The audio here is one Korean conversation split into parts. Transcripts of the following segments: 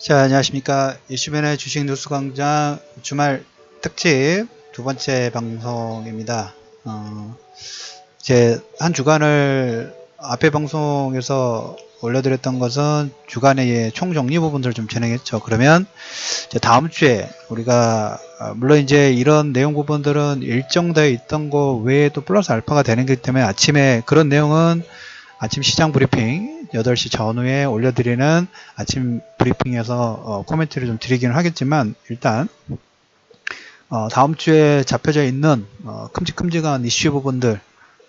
자, 안녕하십니까. 이슈맨의 주식 뉴스 광장 주말 특집 두 번째 방송입니다. 이제 한 주간을 앞에 방송에서 올려드렸던 것은 주간의 총정리 부분들을 좀 진행했죠. 그러면 이제 다음 주에 우리가 물론 이제 이런 내용 부분들은 일정되어 있던 거 외에 또 플러스 알파가 되는 거기 때문에 아침에 그런 내용은 아침 시장 브리핑 8시 전후에 올려드리는 아침 브리핑에서 코멘트를 좀 드리기는 하겠지만, 일단 다음 주에 잡혀져 있는 큼직큼직한 이슈 부분들,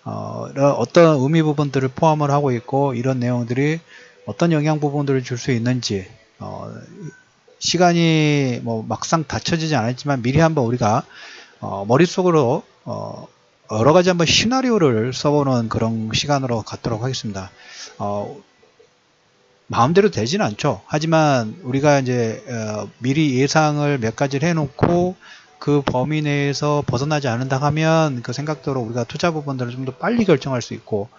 어떤 의미 부분들을 포함을 하고 있고, 이런 내용들이 어떤 영향 부분들을 줄 수 있는지, 시간이 뭐 막상 닫혀지지 않았지만 미리 한번 우리가 머릿속으로 여러 가지 한번 시나리오를 써보는 그런 시간으로 갖도록 하겠습니다. 마음대로 되지는 않죠. 하지만 우리가 이제 미리 예상을 몇 가지를 해놓고 그 범위 내에서 벗어나지 않는다 하면 그 생각대로 우리가 투자 부분들을 좀 더 빨리 결정할 수 있고,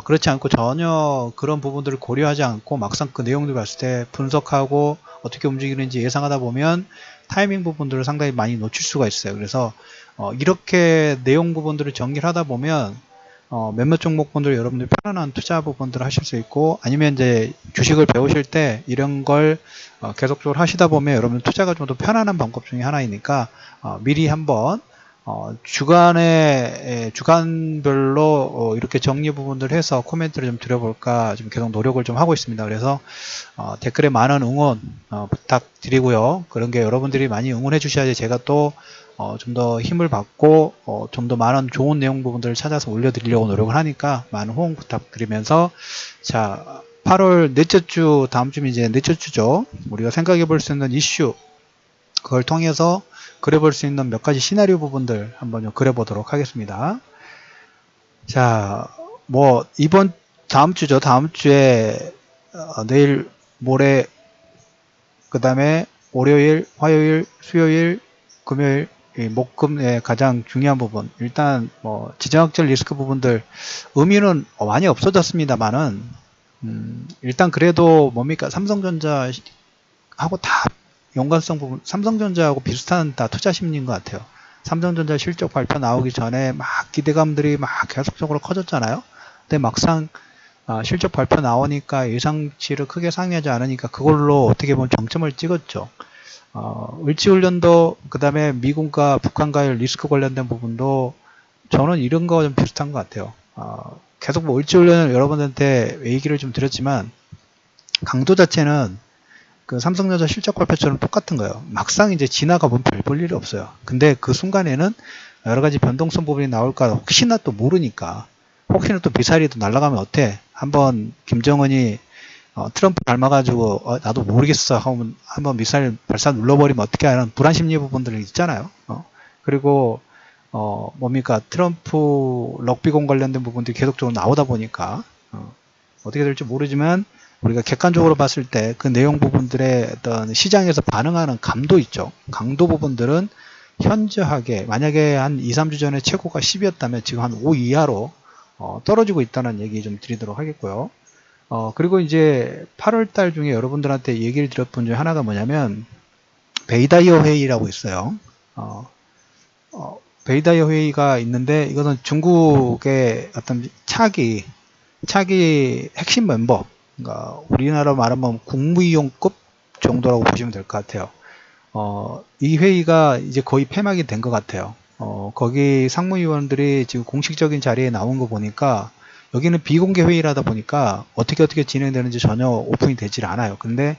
그렇지 않고 전혀 그런 부분들을 고려하지 않고 막상 그 내용들 봤을 때 분석하고 어떻게 움직이는지 예상하다 보면 타이밍 부분들을 상당히 많이 놓칠 수가 있어요. 그래서 이렇게 내용 부분들을 정리를 하다 보면 몇몇 종목분들 여러분들 편안한 투자 부분들을 하실 수 있고, 아니면 이제 주식을 배우실 때 이런 걸 계속적으로 하시다 보면 여러분 투자가 좀 더 편안한 방법 중에 하나이니까 미리 한번 주간별로 이렇게 정리 부분들 해서 코멘트를 좀 드려볼까 좀 계속 노력을 좀 하고 있습니다. 그래서 댓글에 많은 응원 부탁드리고요. 그런 게 여러분들이 많이 응원해 주셔야지 제가 또 좀 더 힘을 받고 좀 더 많은 좋은 내용 부분들을 찾아서 올려드리려고 노력을 하니까 많은 호응 부탁드리면서, 자, 8월 넷째 주, 다음 주면 이제 넷째 주죠. 우리가 생각해 볼 수 있는 이슈, 그걸 통해서 그려볼 수 있는 몇 가지 시나리오 부분들 한번 그려보도록 하겠습니다. 자, 뭐 다음 주죠. 다음 주에 내일, 모레, 그 다음에 월요일, 화요일, 수요일, 금요일, 목금의 가장 중요한 부분, 일단 뭐 지정학적 리스크 부분들 의미는 많이 없어졌습니다만은 일단 그래도 뭡니까, 삼성전자하고 다 연관성 부분, 삼성전자하고 비슷한 다 투자 심리인 것 같아요. 삼성전자 실적 발표 나오기 전에 막 기대감들이 막 계속적으로 커졌잖아요. 근데 막상 실적 발표 나오니까 예상치를 크게 상회하지 않으니까 그걸로 어떻게 보면 정점을 찍었죠. 을지훈련도, 그 다음에 미군과 북한과의 리스크 관련된 부분도 저는 이런 거 좀 비슷한 것 같아요. 계속 뭐 을지훈련을 여러분한테 얘기를 좀 드렸지만 강도 자체는 그 삼성전자 실적 발표처럼 똑같은 거예요. 막상 이제 지나가 보면 별 볼 일이 없어요. 근데 그 순간에는 여러 가지 변동성 부분이 나올까 혹시나 또 모르니까, 혹시나 또 미사일이 또 날아가면 어때? 한번 김정은이 트럼프 닮아가지고 나도 모르겠어 하면 한번 미사일 발사 눌러버리면 어떻게 하는 불안 심리 부분들이 있잖아요. 그리고 뭡니까, 트럼프 럭비공 관련된 부분들이 계속적으로 나오다 보니까 어떻게 될지 모르지만 우리가 객관적으로 봤을 때 그 내용 부분들의 어떤 시장에서 반응하는 감도 있죠. 강도 부분들은 현저하게, 만약에 한 2, 3주 전에 최고가 10이었다면 지금 한 5 이하로 떨어지고 있다는 얘기 좀 드리도록 하겠고요. 그리고 이제 8월달 중에 여러분들한테 얘기를 드렸던 중에 하나가 뭐냐면 베이다이어 회의라고 있어요. 베이다이어 회의가 있는데 이것은 중국의 어떤 차기 핵심 멤버, 그러니까 우리나라로 말하면 국무위원급 정도라고 보시면 될 것 같아요. 이 회의가 이제 거의 폐막이 된 것 같아요. 거기 상무위원들이 지금 공식적인 자리에 나온 거 보니까 여기는 비공개 회의라다 보니까 어떻게 진행되는지 전혀 오픈이 되질 않아요. 근데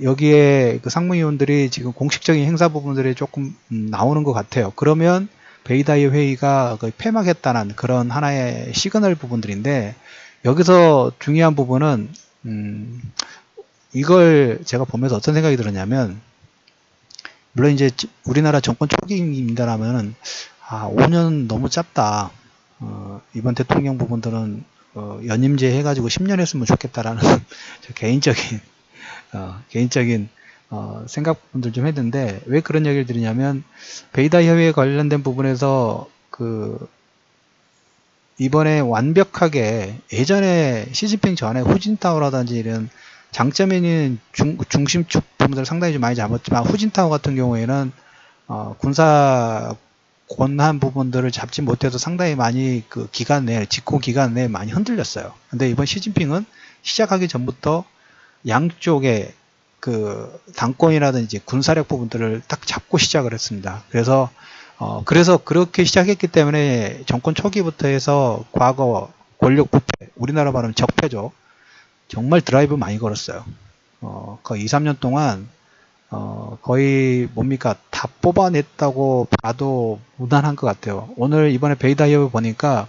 여기에 그 상무위원들이 지금 공식적인 행사 부분들이 조금 나오는 것 같아요. 그러면 베이다이어 회의가 거의 폐막했다는 그런 하나의 시그널 부분들인데, 여기서 중요한 부분은 이걸 제가 보면서 어떤 생각이 들었냐면, 물론 이제 우리나라 정권 초기입니다라면은 5년 너무 짧다. 이번 대통령 부분들은 연임제 해가지고 10년 했으면 좋겠다라는 개인적인 생각 부분들 좀 했는데, 왜 그런 얘기를 드리냐면 베이다이어 회의에 관련된 부분에서 이번에 완벽하게 예전에 시진핑 전에 후진타오라든지 이런 장점에는 중심축 부분들 상당히 좀 많이 잡았지만 후진타워 같은 경우에는 군사 권한 부분들을 잡지 못해서 상당히 많이 그 기간 내에 집권 기간 내에 많이 흔들렸어요. 근데 이번 시진핑은 시작하기 전부터 양쪽에 그 당권이라든지 군사력 부분들을 딱 잡고 시작을 했습니다. 그래서 그렇게 시작했기 때문에 정권 초기부터 해서 과거 권력 부패, 우리나라 말하면 적폐죠. 정말 드라이브 많이 걸었어요. 거의 2, 3년 동안 거의 뭡니까 다 뽑아냈다고 봐도 무난한 것 같아요. 오늘 이번에 베이다이어 보니까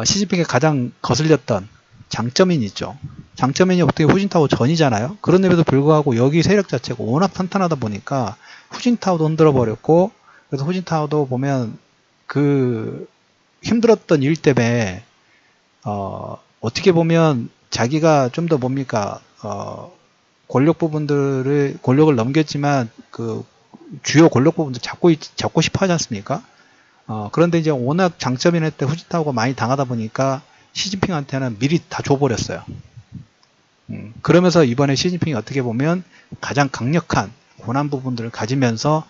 시진핑이 가장 거슬렸던 장점인 있죠. 장점인이 어떻게 후진타워 전이잖아요. 그런데도 불구하고 여기 세력 자체가 워낙 탄탄하다 보니까 후진타워도 흔들어 버렸고, 그래서 후진타워도 보면 그 힘들었던 일 때문에 어떻게 보면 자기가 좀 더 뭡니까 권력을 넘겼지만 그 주요 권력 부분들 잡고 싶어 하지 않습니까? 그런데 이제 워낙 장점인 때 후진타워가 많이 당하다 보니까 시진핑한테는 미리 다 줘버렸어요. 그러면서 이번에 시진핑이 어떻게 보면 가장 강력한 권한 부분들을 가지면서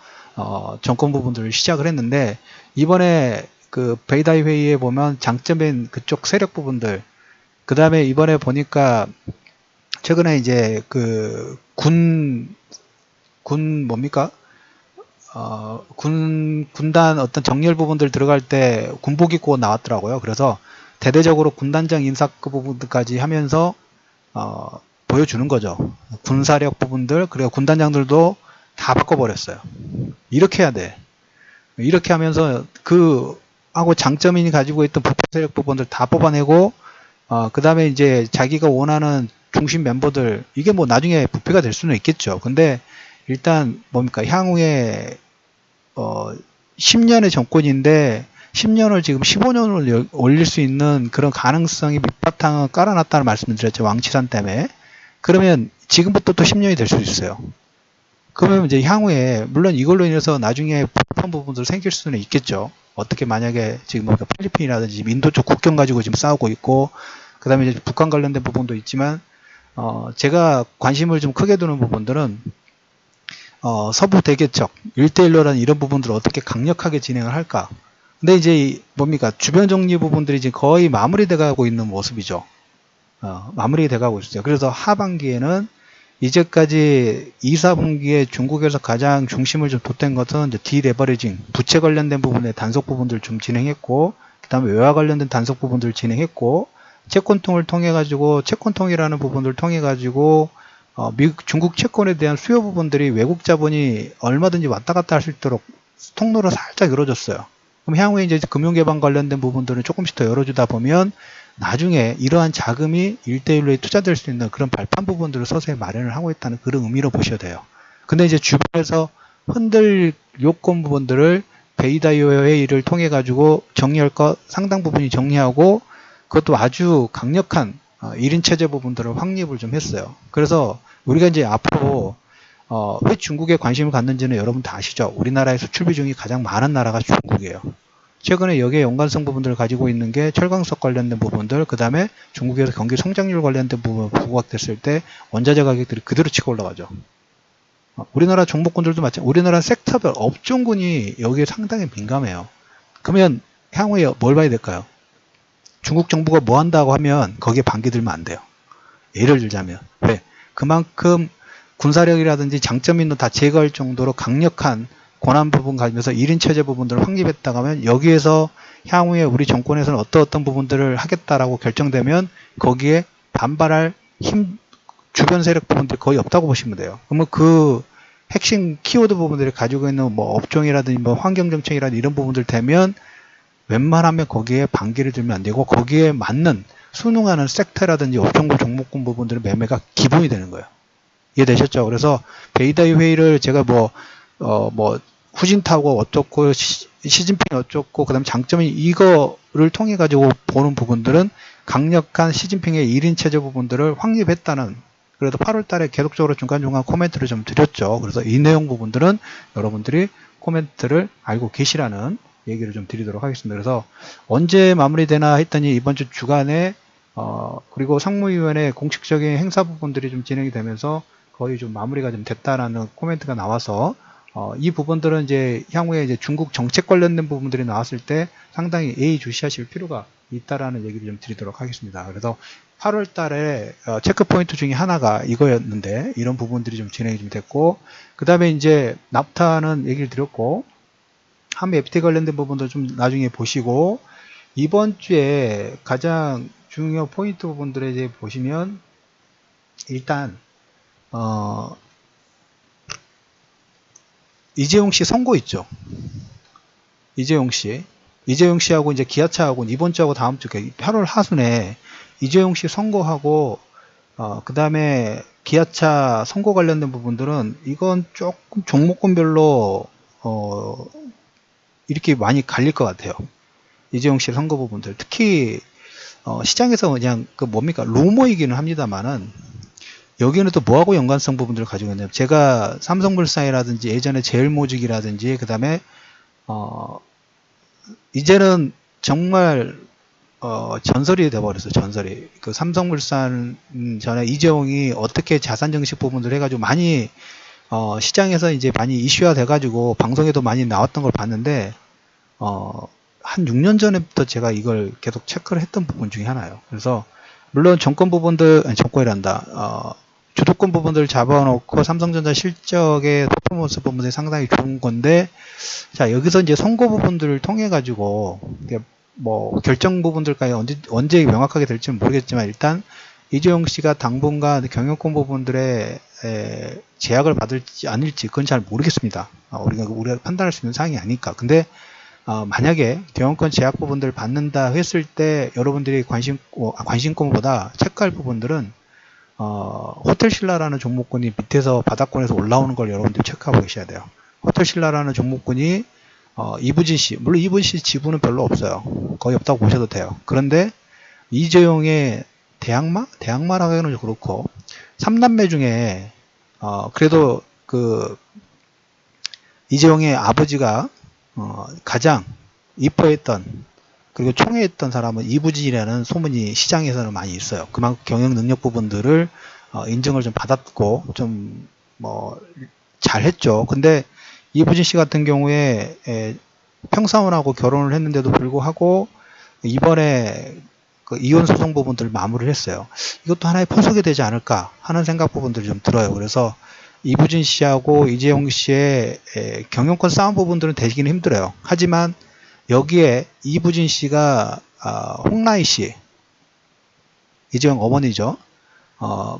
정권 부분들을 시작을 했는데, 이번에 그 베이다이 회의에 보면 장점인 그쪽 세력 부분들, 그 다음에 이번에 보니까 최근에 이제 그 뭡니까? 군단 어떤 정렬 부분들 들어갈 때 군복 입고 나왔더라고요. 그래서 대대적으로 군단장 인사 그 부분들까지 하면서 보여주는 거죠. 군사력 부분들, 그리고 군단장들도 다 바꿔버렸어요. 이렇게 해야 돼. 이렇게 하면서 하고 장점인이 가지고 있던 부패 세력 부분들 다 뽑아내고, 그 다음에 이제 자기가 원하는 중심 멤버들, 이게 뭐 나중에 부패가 될 수는 있겠죠. 근데 일단 뭡니까 향후에 10년의 정권인데 10년을 지금 15년으로 올릴 수 있는 그런 가능성이 밑바탕을 깔아놨다는 말씀을 드렸죠. 왕치산 때문에. 그러면 지금부터 또 10년이 될 수 있어요. 그러면 이제 향후에 물론 이걸로 인해서 나중에 불편 부분도 생길 수는 있겠죠. 어떻게 만약에 지금 뭐 필리핀이라든지 인도 쪽 국경 가지고 지금 싸우고 있고, 그 다음에 이제 북한 관련된 부분도 있지만, 제가 관심을 좀 크게 두는 부분들은 서부 대개척, 1대1로라는 이런 부분들을 어떻게 강력하게 진행을 할까. 근데 이제 뭡니까 주변 정리 부분들이 이제 거의 마무리돼 가고 있는 모습이죠. 마무리돼 가고 있어요. 그래서 하반기에는 이제까지 2, 4분기에 중국에서 가장 중심을 좀 뒀던 것은 이제 디레버리징, 부채 관련된 부분의 단속 부분들 좀 진행했고, 그 다음에 외화 관련된 단속 부분들을 진행했고, 채권통을 통해 가지고 채권통이라는 부분들을 통해 가지고 중국 채권에 대한 수요 부분들이 외국 자본이 얼마든지 왔다 갔다 할 수 있도록 통로를 살짝 열어줬어요. 그럼 향후에 이제 금융개방 관련된 부분들은 조금씩 더 열어주다 보면 나중에 이러한 자금이 1대1로에 투자될 수 있는 그런 발판 부분들을 서서히 마련을 하고 있다는 그런 의미로 보셔야 돼요. 근데 이제 주변에서 흔들 요건 부분들을 베이다이오 회의를 통해 가지고 정리할 것 상당 부분이 정리하고, 그것도 아주 강력한 1인 체제 부분들을 확립을 좀 했어요. 그래서 우리가 이제 앞으로 왜 중국에 관심을 갖는지는 여러분 다 아시죠? 우리나라의 수출 비중이 가장 많은 나라가 중국이에요. 최근에 여기에 연관성 부분들을 가지고 있는 게 철강석 관련된 부분들, 그 다음에 중국에서 경기 성장률 관련된 부분 부각됐을 때 원자재 가격들이 그대로 치고 올라가죠. 우리나라 종목군들도 마찬가지, 우리나라 섹터별 업종군이 여기에 상당히 민감해요. 그러면 향후에 뭘 봐야 될까요? 중국 정부가 뭐 한다고 하면 거기에 반기 들면 안 돼요. 예를 들자면 왜? 그만큼 군사력이라든지 장점인도 다 제거할 정도로 강력한 권한 부분 가지면서 1인 체제 부분들을 확립했다고 하면, 여기에서 향후에 우리 정권에서는 어떤 부분들을 하겠다라고 결정되면 거기에 반발할 주변 세력 부분들이 거의 없다고 보시면 돼요. 그러면 그 핵심 키워드 부분들이 가지고 있는 뭐 업종이라든지 뭐 환경정책이라든지 이런 부분들 되면 웬만하면 거기에 반기를 들면 안 되고, 거기에 맞는 순응하는 섹터라든지 업종군 종목군 부분들의 매매가 기본이 되는 거예요. 이해되셨죠? 그래서 베이다이 회의를 제가 후진타고 어쩌고 시진핑이 어쩌고 그 다음에 장점이 이거를 통해 가지고 보는 부분들은 강력한 시진핑의 1인 체제 부분들을 확립했다는, 그래도 8월 달에 계속적으로 중간중간 코멘트를 좀 드렸죠. 그래서 이 내용 부분들은 여러분들이 코멘트를 알고 계시라는 얘기를 좀 드리도록 하겠습니다. 그래서 언제 마무리되나 했더니 이번 주 주간에 그리고 상무위원회 공식적인 행사 부분들이 좀 진행이 되면서 거의 좀 마무리가 좀 됐다라는 코멘트가 나와서 이 부분들은 이제 향후에 이제 중국 정책 관련된 부분들이 나왔을 때 상당히 예의주시하실 필요가 있다라는 얘기를 좀 드리도록 하겠습니다. 그래서 8월 달에 체크 포인트 중에 하나가 이거였는데 이런 부분들이 좀 진행이 좀 됐고, 그 다음에 이제 납타는 얘기를 드렸고, 한미 FTA 관련된 부분도 좀 나중에 보시고, 이번 주에 가장 중요 포인트 부분들에 이제 보시면 일단 이재용 씨 선고 있죠. 이재용 씨하고 이제 기아차하고 이번 주하고 다음 주 8월 하순에 이재용 씨 선고하고 그 다음에 기아차 선고 관련된 부분들은 이건 조금 종목군별로 이렇게 많이 갈릴 것 같아요. 이재용 씨 선거 부분들 특히 시장에서 그냥 그 뭡니까 루머이기는 합니다만은 여기는 또 뭐하고 연관성 부분들을 가지고 있냐면 제가 삼성물산이라든지 예전에 제일모직이라든지 그 다음에 이제는 정말 전설이 돼버렸어요. 전설이. 그 삼성물산 전에 이재용이 어떻게 자산 증식 부분들 해가지고 많이 시장에서 이제 많이 이슈화 돼가지고 방송에도 많이 나왔던 걸 봤는데 한 6년 전부터 제가 이걸 계속 체크를 했던 부분 중에 하나예요. 그래서 물론 정권 부분들 아니 정권이란다. 주도권 부분들을 잡아놓고 삼성전자 실적의 퍼포먼스 부분들이 상당히 좋은 건데, 자 여기서 이제 선거 부분들을 통해 가지고 뭐 결정 부분들까지 언제 명확하게 될지는 모르겠지만 일단 이재용 씨가 당분간 경영권 부분들에 제약을 받을지 아닐지 그건 잘 모르겠습니다. 우리가 판단할 수 있는 사항이 아니까. 근데 만약에 경영권 제약 부분들을 받는다 했을 때 여러분들이 관심권보다 체크할 부분들은 호텔신라라는 종목군이 밑에서 바닥권에서 올라오는 걸 여러분들이 체크하고 계셔야 돼요. 호텔신라라는 종목군이 이부진 씨, 물론 이부진 씨 지분은 별로 없어요. 거의 없다고 보셔도 돼요. 그런데 이재용의 대항마라고 하기는 좀 그렇고 3남매 중에 그래도 그 이재용의 아버지가 가장 이뻐했던 그리고 총애했던 사람은 이부진이라는 소문이 시장에서는 많이 있어요. 그만큼 경영 능력 부분들을 인정을 좀 받았고 좀 뭐 잘했죠. 근데 이부진 씨 같은 경우에 평사원하고 결혼을 했는데도 불구하고 이번에 그 이혼 소송 부분들을 마무리를 했어요. 이것도 하나의 포석이 되지 않을까 하는 생각 부분들이 좀 들어요. 그래서 이부진 씨하고 이재용 씨의 경영권 싸움 부분들은 되기는 힘들어요. 하지만 여기에 이부진 씨가 홍라희 씨, 이재용 어머니죠.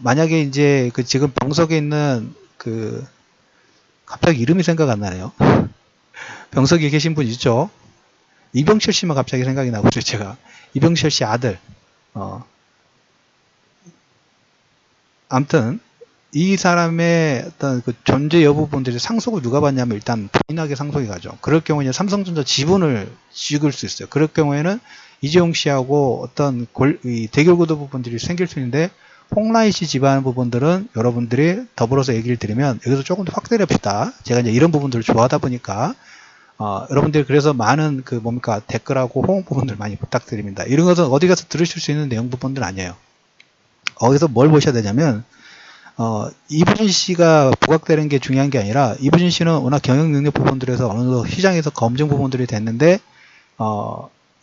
만약에 이제 그 지금 병석에 있는 그 갑자기 이름이 생각 안 나네요. 병석에 계신 분 있죠. 이병철 씨만 갑자기 생각이 나고 있어요. 제가 이병철 씨 아들. 아무튼 이 사람의 어떤 그 존재 여부 부분들이 상속을 누가 받냐면 일단 부인하게 상속이 가죠. 그럴 경우에 이제 삼성전자 지분을 쥐을 수 있어요. 그럴 경우에는 이재용 씨하고 어떤 이 대결 구도 부분들이 생길 수 있는데 홍라희 씨 집안 부분들은 여러분들이 더불어서 얘기를 드리면 여기서 조금 더 확대해 봅시다. 제가 이제 이런 부분들을 좋아하다 보니까 여러분들이 그래서 많은 그 뭡니까 댓글하고 호응 부분들 많이 부탁드립니다. 이런 것은 어디 가서 들으실 수 있는 내용 부분들 아니에요. 어디서 뭘 보셔야 되냐면 이부진 씨가 부각되는 게 중요한 게 아니라 이부진 씨는 워낙 경영 능력 부분들에서 어느 정도 시장에서 검증 부분들이 됐는데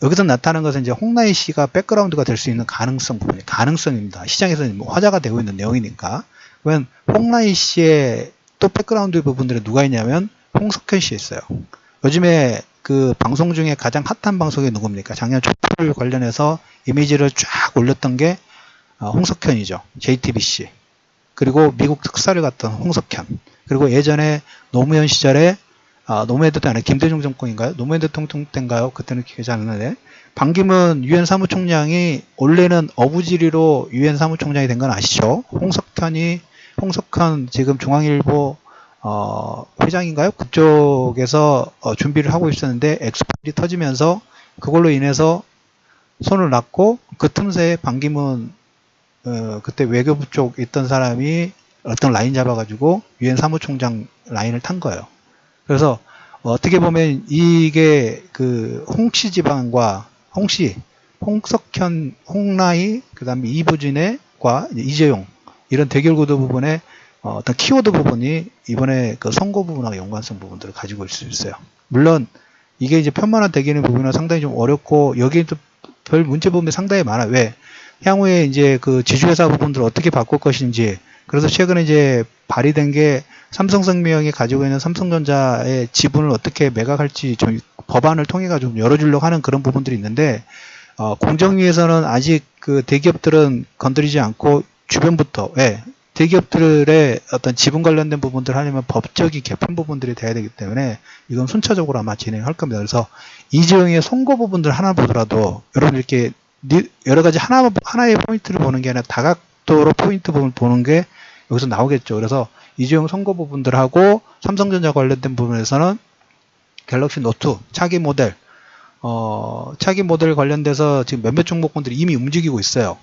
여기서 나타나는 것은 이제 홍라희 씨가 백그라운드가 될 수 있는 가능성 부분이 가능성입니다. 시장에서 뭐 화제가 되고 있는 내용이니까. 그러면 홍라희 씨의 또 백그라운드 부분들에 누가 있냐면 홍석현 씨 있어요. 요즘에 그 방송 중에 가장 핫한 방송이 누굽니까? 작년 촛불 관련해서 이미지를 쫙 올렸던 게 홍석현이죠. JTBC. 그리고 미국 특사를 갔던 홍석현. 그리고 예전에 노무현 시절에 노무현 대통령, 김대중 정권인가요? 노무현 대통령 때인가요? 그때는 기억이 잘 안 나네. 반기문 유엔 사무총장이 원래는 어부지리로 유엔 사무총장이 된 건 아시죠? 홍석현 지금 중앙일보 회장인가요? 그쪽에서 준비를 하고 있었는데 엑스파일이 터지면서 그걸로 인해서 손을 놨고 그 틈새에 반기문 그때 외교부 쪽 있던 사람이 어떤 라인 잡아가지고 유엔 사무총장 라인을 탄 거예요. 그래서 어떻게 보면 이게 그 홍씨 집안과 홍씨 홍석현, 홍라희, 그 다음에 이부진과 이재용 이런 대결 구도 부분에 어떤 키워드 부분이 이번에 그 선거 부분하고 연관성 부분들을 가지고 있을 수 있어요. 물론 이게 이제 편만화 되기는 부분은 상당히 좀 어렵고 여기에 또 별 문제 부분이 상당히 많아. 왜? 향후에 이제 그 지주회사 부분들을 어떻게 바꿀 것인지. 그래서 최근에 이제 발의된 게 삼성생명이 가지고 있는 삼성전자의 지분을 어떻게 매각할지 좀 법안을 통해 가지고 좀 열어주려고 하는 그런 부분들이 있는데 공정위에서는 아직 그 대기업들은 건드리지 않고 주변부터 대기업들의 어떤 지분 관련된 부분들 하려면 법적인 개편 부분들이 돼야 되기 때문에 이건 순차적으로 아마 진행할 겁니다. 그래서 이재용의 선거 부분들 하나 보더라도 여러분 이렇게 여러 가지 하나의 포인트를 보는 게 아니라 다각도로 포인트 부분 보는 게 여기서 나오겠죠. 그래서 이재용 선거 부분들하고 삼성전자 관련된 부분에서는 갤럭시 노트 차기 모델 관련돼서 지금 몇몇 종목군들이 이미 움직이고 있어요.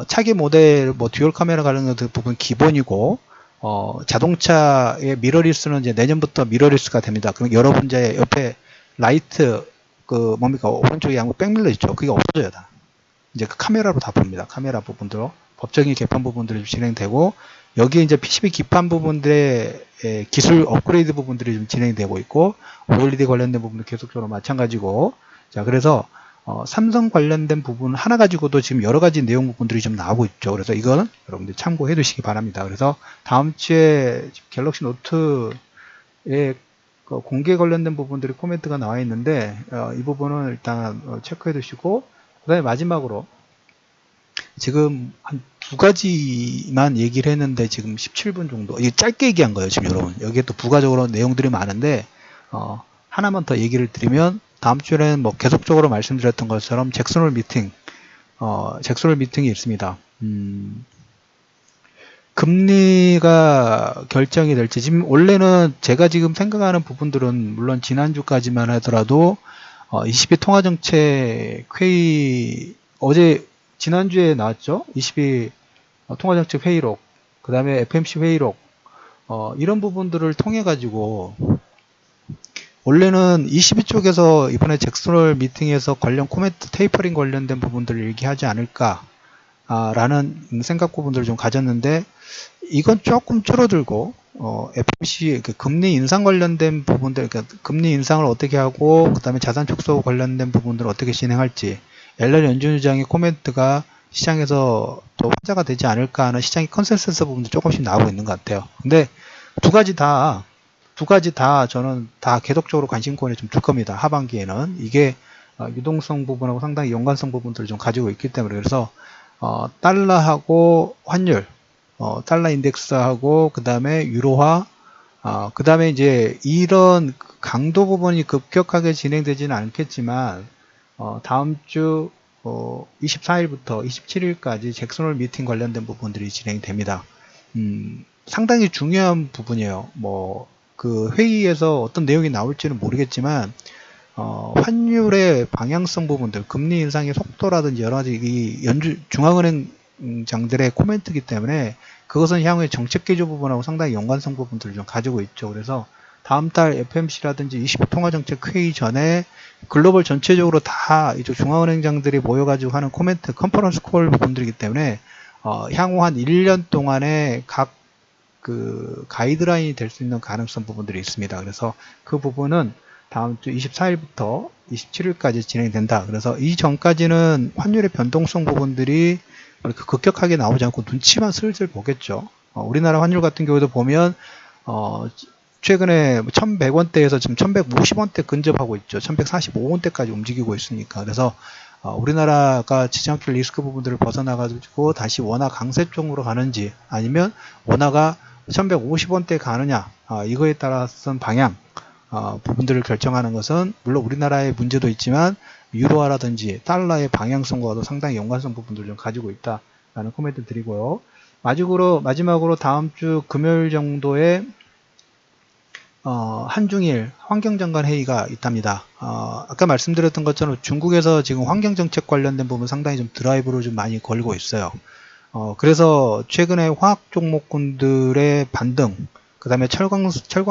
차기 모델 뭐 듀얼 카메라 관련된 부분 기본이고 자동차의 미러리스는 이제 내년부터 미러리스가 됩니다. 그럼 여러분 이제 옆에 라이트 그 뭡니까 오른쪽에 양쪽 백밀러 있죠. 그게 없어져야 다. 이제 그 카메라로 다 봅니다. 카메라 부분도 법적인 개편 부분들이 진행되고 여기에 이제 PCB 기판 부분들의 기술 업그레이드 부분들이 좀 진행되고 있고 OLED 관련된 부분도 계속적으로 마찬가지고 자 그래서 삼성 관련된 부분 하나 가지고도 지금 여러 가지 내용 부분들이 좀 나오고 있죠. 그래서 이거는 여러분들 참고해 두시기 바랍니다. 그래서 다음 주에 갤럭시 노트의 공개 관련된 부분들이 코멘트가 나와 있는데 이 부분은 일단 체크해 두시고 그 다음에 마지막으로 지금 한 두 가지만 얘기를 했는데 지금 17분 정도 이게 짧게 얘기한 거예요. 지금 여러분 여기에 또 부가적으로 내용들이 많은데 하나만 더 얘기를 드리면 다음 주에는 뭐 계속적으로 말씀드렸던 것처럼 잭슨홀 미팅이 있습니다. 금리가 결정이 될지 지금 원래는 제가 지금 생각하는 부분들은 물론 지난주까지만 하더라도 22 통화정책 회의 지난주에 나왔죠. 22 통화정책 회의록 그 다음에 FMC 회의록 이런 부분들을 통해 가지고 원래는 22쪽에서 이번에 잭슨홀 미팅에서 관련 코멘트 테이퍼링 관련된 부분들을 얘기하지 않을까 라는 생각 부분들을 좀 가졌는데 이건 조금 줄어들고 FOMC 금리 인상 관련된 부분들 그러니까 금리 인상을 어떻게 하고 그 다음에 자산 축소 관련된 부분들을 어떻게 진행할지 옐런 연준 의장의 코멘트가 시장에서 더 화제가 되지 않을까 하는 시장의 컨센서스 부분도 조금씩 나오고 있는 것 같아요. 근데 두 가지 다 저는 다 계속적으로 관심권에 좀 둘 겁니다. 하반기에는 이게 유동성 부분하고 상당히 연관성 부분들을 좀 가지고 있기 때문에 그래서 달러하고 환율, 달러 인덱스하고 그 다음에 유로화, 그 다음에 이제 이런 강도 부분이 급격하게 진행되지는 않겠지만 다음 주 24일부터 27일까지 잭슨홀 미팅 관련된 부분들이 진행됩니다. 상당히 중요한 부분이에요. 뭐 그 회의에서 어떤 내용이 나올지는 모르겠지만 환율의 방향성 부분들, 금리 인상의 속도라든지 여러 가지 이 중앙은행장들의 코멘트이기 때문에 그것은 향후의 정책 기조 부분하고 상당히 연관성 부분들을 좀 가지고 있죠. 그래서 다음 달 FMC라든지 20 통화정책 회의 전에 글로벌 전체적으로 다 이쪽 중앙은행장들이 모여가지고 하는 코멘트, 컨퍼런스 콜 부분들이기 때문에 향후 한 1년 동안에 각 그 가이드라인이 될 수 있는 가능성 부분들이 있습니다. 그래서 그 부분은 다음 주 24일부터 27일까지 진행된다. 그래서 이 전까지는 환율의 변동성 부분들이 그렇게 급격하게 나오지 않고 눈치만 슬슬 보겠죠. 우리나라 환율 같은 경우도 보면 최근에 1100원대에서 지금 1150원대 근접하고 있죠. 1145원대까지 움직이고 있으니까. 그래서 우리나라가 지정학적 리스크 부분들을 벗어나가지고 다시 원화 강세 쪽으로 가는지 아니면 원화가 1150원대 가느냐 이거에 따라서는 방향 부분들을 결정하는 것은 물론 우리나라의 문제도 있지만 유로화라든지 달러의 방향성과도 상당히 연관성 부분들을 좀 가지고 있다라는 코멘트 드리고요. 마지막으로 다음 주 금요일 정도에 한중일 환경장관 회의가 있답니다. 아까 말씀드렸던 것처럼 중국에서 지금 환경정책 관련된 부분 상당히 좀 드라이브를 좀 많이 걸고 있어요. 그래서 최근에 화학 종목군들의 반등, 그 다음에 철강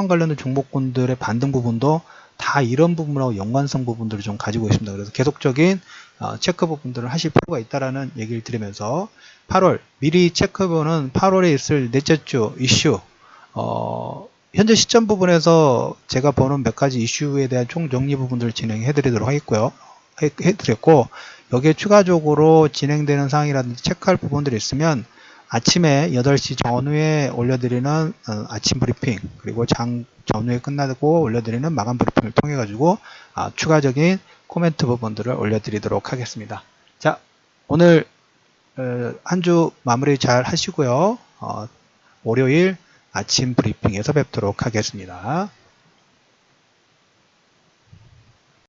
관련된 종목군들의 반등 부분도 다 이런 부분하고 연관성 부분들을 좀 가지고 있습니다. 그래서 계속적인 체크 부분들을 하실 필요가 있다라는 얘기를 드리면서 8월 미리 체크해보는 8월에 있을 넷째 주 이슈 현재 시점 부분에서 제가 보는 몇 가지 이슈에 대한 총정리 부분들을 진행해 드리도록 하겠고요. 해드렸고 여기에 추가적으로 진행되는 사항이라든지 체크할 부분들이 있으면 아침에 8시 전후에 올려드리는 아침 브리핑 그리고 장 전후에 끝나고 올려드리는 마감 브리핑을 통해 가지고 추가적인 코멘트 부분들을 올려드리도록 하겠습니다. 자, 오늘 한 주 마무리 잘 하시고요. 월요일 아침 브리핑에서 뵙도록 하겠습니다.